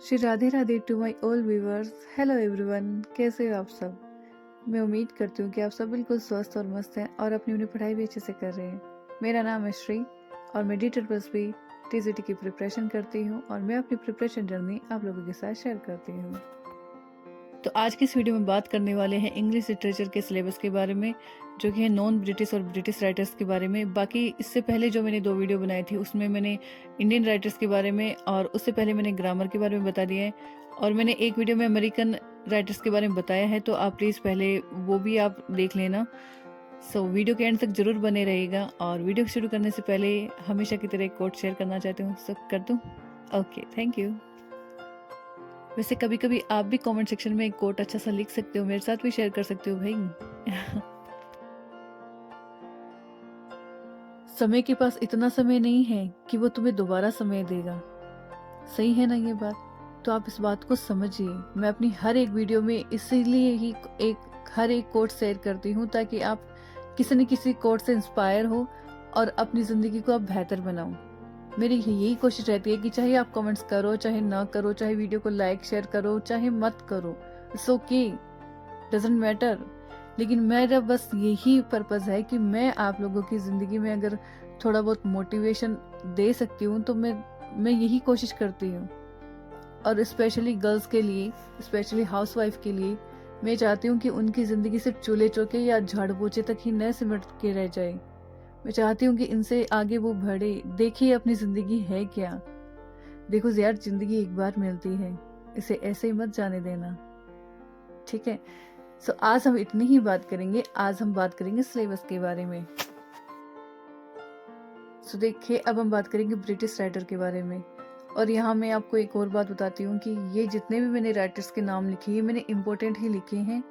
Shri Radhe Radhe to my all viewers. Hello everyone, कैसे हो आप सब। मैं उम्मीद करती हूँ कि आप सब बिल्कुल स्वस्थ और मस्त हैं और अपनी अपनी पढ़ाई भी अच्छे से कर रहे हैं। मेरा नाम है श्री और मैं DTPSB TCT की प्रिपरेशन करती हूँ और मैं अपनी प्रिपरेशन जर्नी आप लोगों के साथ शेयर करती हूँ। तो आज की इस वीडियो में बात करने वाले हैं इंग्लिश लिटरेचर के सिलेबस के बारे में, जो कि है नॉन ब्रिटिश और ब्रिटिश राइटर्स के बारे में। बाकी इससे पहले जो मैंने 2 वीडियो बनाई थी उसमें मैंने इंडियन राइटर्स के बारे में और उससे पहले मैंने ग्रामर के बारे में बता दिया है, और मैंने एक वीडियो में अमेरिकन राइटर्स के बारे में बताया है, तो आप प्लीज़ पहले वो भी आप देख लेना। सो वीडियो के एंड तक जरूर बने रहेगा। और वीडियो शुरू करने से पहले हमेशा की तरह एक कोट शेयर करना चाहती हूँ, सब कर दूँ? Okay, thank you. वैसे कभी कभी आप भी कमेंट सेक्शन में एक कोट अच्छा सा लिख सकते हो, मेरे साथ भी शेयर कर सकते हो भाई। समय के पास इतना समय नहीं है कि वो तुम्हें दोबारा समय देगा। सही है ना ये बात? तो आप इस बात को समझिए। मैं अपनी हर एक वीडियो में इसीलिए ही हर एक कोट शेयर करती हूँ ताकि आप किसी न किसी कोट से इंस्पायर हो और अपनी जिंदगी को आप बेहतर बनाओ। मेरी यही कोशिश रहती है कि चाहे आप कमेंट्स करो चाहे ना करो, चाहे वीडियो को लाइक शेयर करो चाहे मत करो, इट्स ओके, डजेंट मैटर। लेकिन मेरा बस यही पर्पस है कि मैं आप लोगों की जिंदगी में अगर थोड़ा बहुत मोटिवेशन दे सकती हूँ तो मैं यही कोशिश करती हूँ। और स्पेशली गर्ल्स के लिए, स्पेशली हाउसवाइफ के लिए, मैं चाहती हूँ कि उनकी जिंदगी सिर्फ चूल्हे चौके या झाड़ू पोछे तक ही न सिमट के रह जाए। मैं चाहती हूँ कि इनसे आगे वो बढ़े, देखिए अपनी जिंदगी है क्या। देखो यार, जिंदगी एक बार मिलती है, इसे ऐसे ही मत जाने देना, ठीक है। सो आज हम इतनी ही बात करेंगे। आज हम बात करेंगे सिलेबस के बारे में। सो देखिए, अब हम बात करेंगे ब्रिटिश राइटर के बारे में। और यहाँ मैं आपको एक और बात बताती हूँ कि ये जितने भी मैंने राइटर्स के नाम लिखे हैं, मैंने इम्पोर्टेंट ही लिखे हैं।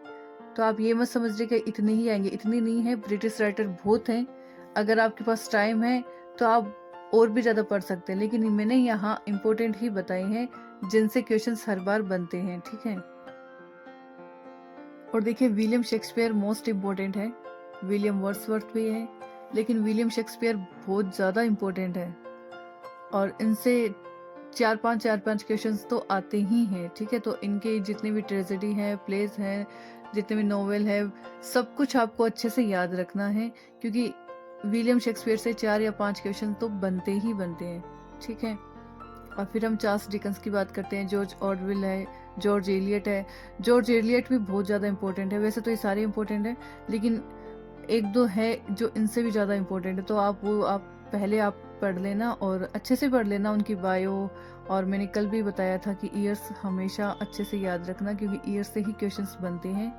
तो आप ये मत समझिए कि इतने ही आएंगे, इतने नहीं है। ब्रिटिश राइटर बहुत हैं। अगर आपके पास टाइम है तो आप और भी ज्यादा पढ़ सकते हैं, लेकिन मैंने यहाँ इम्पोर्टेंट ही बताए हैं जिनसे क्वेश्चंस हर बार बनते हैं, ठीक है। और देखिए, विलियम शेक्सपियर मोस्ट इम्पोर्टेंट है, विलियम वर्ड्सवर्थ भी है, लेकिन विलियम शेक्सपियर बहुत ज़्यादा इम्पोर्टेंट है और इनसे चार पांच क्वेश्चंस तो आते ही हैं, ठीक है। तो इनके जितने भी ट्रेजेडी है, प्लेस हैं, जितने भी नोवेल है, सब कुछ आपको अच्छे से याद रखना है, क्योंकि विलियम शेक्सपियर से 4 या 5 क्वेश्चन तो बनते ही बनते हैं, ठीक है। और फिर हम चार्ल्स डिकन्स की बात करते हैं, जॉर्ज ऑरवेल है, जॉर्ज एलियट है। जॉर्ज एलियट भी बहुत ज़्यादा इंपॉर्टेंट है। वैसे तो ये सारे इंपॉर्टेंट है, लेकिन एक दो है जो इनसे भी ज़्यादा इंपॉर्टेंट है, तो आप पहले आप पढ़ लेना और अच्छे से पढ़ लेना उनकी बायो। और मैंने कल भी बताया था कि ईयर्स हमेशा अच्छे से याद रखना, क्योंकि ईयर्स से ही क्वेश्चंस बनते हैं।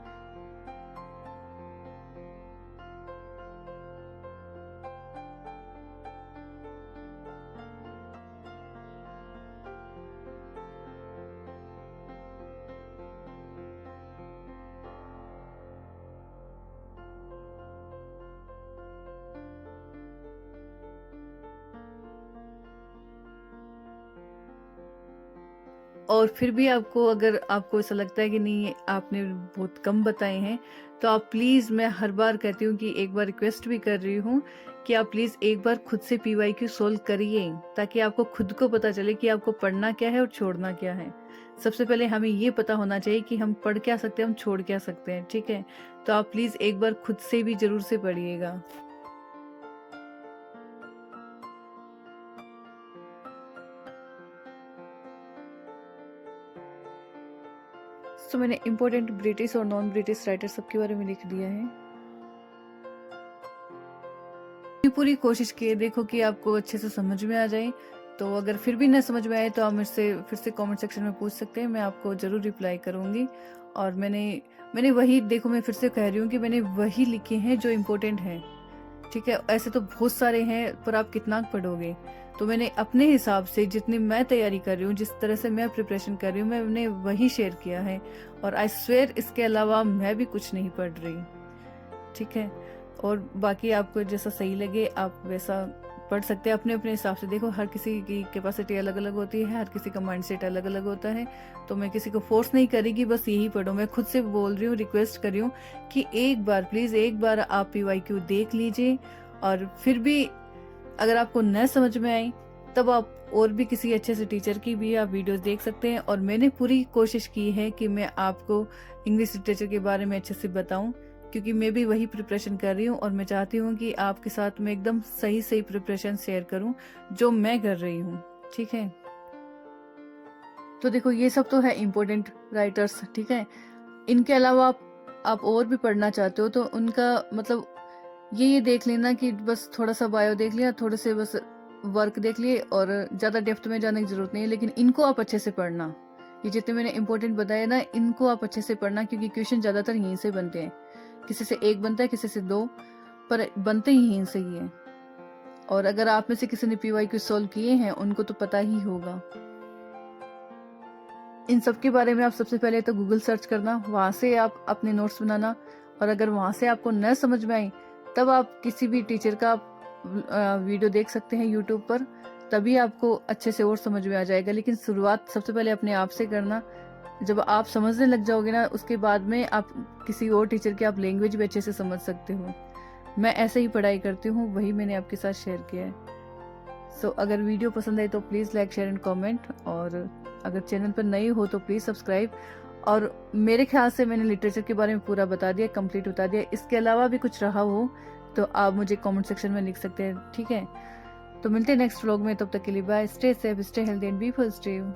और फिर भी आपको, अगर आपको ऐसा लगता है कि नहीं आपने बहुत कम बताए हैं, तो आप प्लीज़, मैं हर बार कहती हूँ कि एक बार रिक्वेस्ट भी कर रही हूँ कि आप प्लीज़ एक बार खुद से PYQ सोल्व करिए, ताकि आपको खुद को पता चले कि आपको पढ़ना क्या है और छोड़ना क्या है। सबसे पहले हमें ये पता होना चाहिए कि हम पढ़ क्या सकते हैं, हम छोड़ क्या सकते हैं, ठीक है। तो आप प्लीज़ एक बार खुद से भी जरूर से पढ़िएगा। तो मैंने इम्पोर्टेंट ब्रिटिश और नॉन ब्रिटिश राइटर सबके बारे में लिख दिया है। पूरी कोशिश की है, देखो कि आपको अच्छे से समझ में आ जाए। तो अगर फिर भी न समझ में आए तो आप मुझसे फिर से कमेंट सेक्शन में पूछ सकते हैं, मैं आपको जरूर रिप्लाई करूंगी। और मैंने वही, देखो मैं फिर से कह रही हूँ कि मैंने वही लिखे हैं जो इम्पोर्टेंट हैं, ठीक है। ऐसे तो बहुत सारे हैं, पर आप कितना पढ़ोगे। तो मैंने अपने हिसाब से जितनी मैं तैयारी कर रही हूँ, जिस तरह से मैं प्रिपरेशन कर रही हूँ, मैंने वही शेयर किया है। और आई स्वेयर इसके अलावा मैं भी कुछ नहीं पढ़ रही, ठीक है। और बाकी आपको जैसा सही लगे आप वैसा पढ़ सकते हैं अपने अपने हिसाब से। देखो, हर किसी की कैपेसिटी अलग अलग होती है, हर किसी का माइंडसेट अलग अलग होता है, तो मैं किसी को फोर्स नहीं करेगी बस यही पढ़ो। मैं खुद से बोल रही हूँ, रिक्वेस्ट कर रही हूँ कि एक बार प्लीज, एक बार आप PYQ देख लीजिए। और फिर भी अगर आपको न समझ में आए तब आप और भी किसी अच्छे से टीचर की भी आप वीडियोस देख सकते हैं। और मैंने पूरी कोशिश की है कि मैं आपको इंग्लिश लिटरेचर के बारे में अच्छे से बताऊं, क्योंकि मैं भी वही प्रिपरेशन कर रही हूँ और मैं चाहती हूँ कि आपके साथ मैं एकदम सही सही प्रिपरेशन शेयर करूँ जो मैं कर रही हूँ। ठीक है, तो देखो ये सब तो है इम्पोर्टेंट राइटर्स। ठीक है, इनके अलावा आप और भी पढ़ना चाहते हो तो उनका मतलब ये देख लेना कि बस थोड़ा सा बायो देख लिया, थोड़े से बस वर्क देख लिए और ज़्यादा डेप्थ में जाने की जरूरत नहीं है। लेकिन इनको आप अच्छे से पढ़ना, ये जितने मैंने इंपॉर्टेंट बताया ना, इनको आप अच्छे से पढ़ना, क्योंकि क्वेश्चन ज़्यादातर यहीं से बनते हैं। किसी से एक बनता है, किसी से दो, पर बनते ही यहीं से ही है। और अगर आप में से किसी ने PYQ सॉल्व किए हैं उनको तो पता ही होगा। इन सब के बारे में आप सबसे पहले तो गूगल सर्च करना, वहाँ से आप अपने नोट्स बनाना। और अगर वहाँ से आपको न समझ में आई तब आप किसी भी टीचर का वीडियो देख सकते हैं यूट्यूब पर, तभी आपको अच्छे से और समझ में आ जाएगा। लेकिन शुरुआत सबसे पहले अपने आप से करना। जब आप समझने लग जाओगे ना, उसके बाद में आप किसी और टीचर की आप लैंग्वेज भी अच्छे से समझ सकते हो। मैं ऐसे ही पढ़ाई करती हूँ, वही मैंने आपके साथ शेयर किया है। सो अगर वीडियो पसंद आई तो please like, share and comment. और अगर चैनल पर नए हो तो प्लीज़ सब्सक्राइब। और मेरे ख्याल से मैंने लिटरेचर के बारे में पूरा बता दिया, कंप्लीट बता दिया। इसके अलावा भी कुछ रहा हो तो आप मुझे कमेंट सेक्शन में लिख सकते हैं। ठीक है, तो मिलते हैं नेक्स्ट व्लॉग में, तब तक के लिए bye. Stay safe, stay healthy and be positive.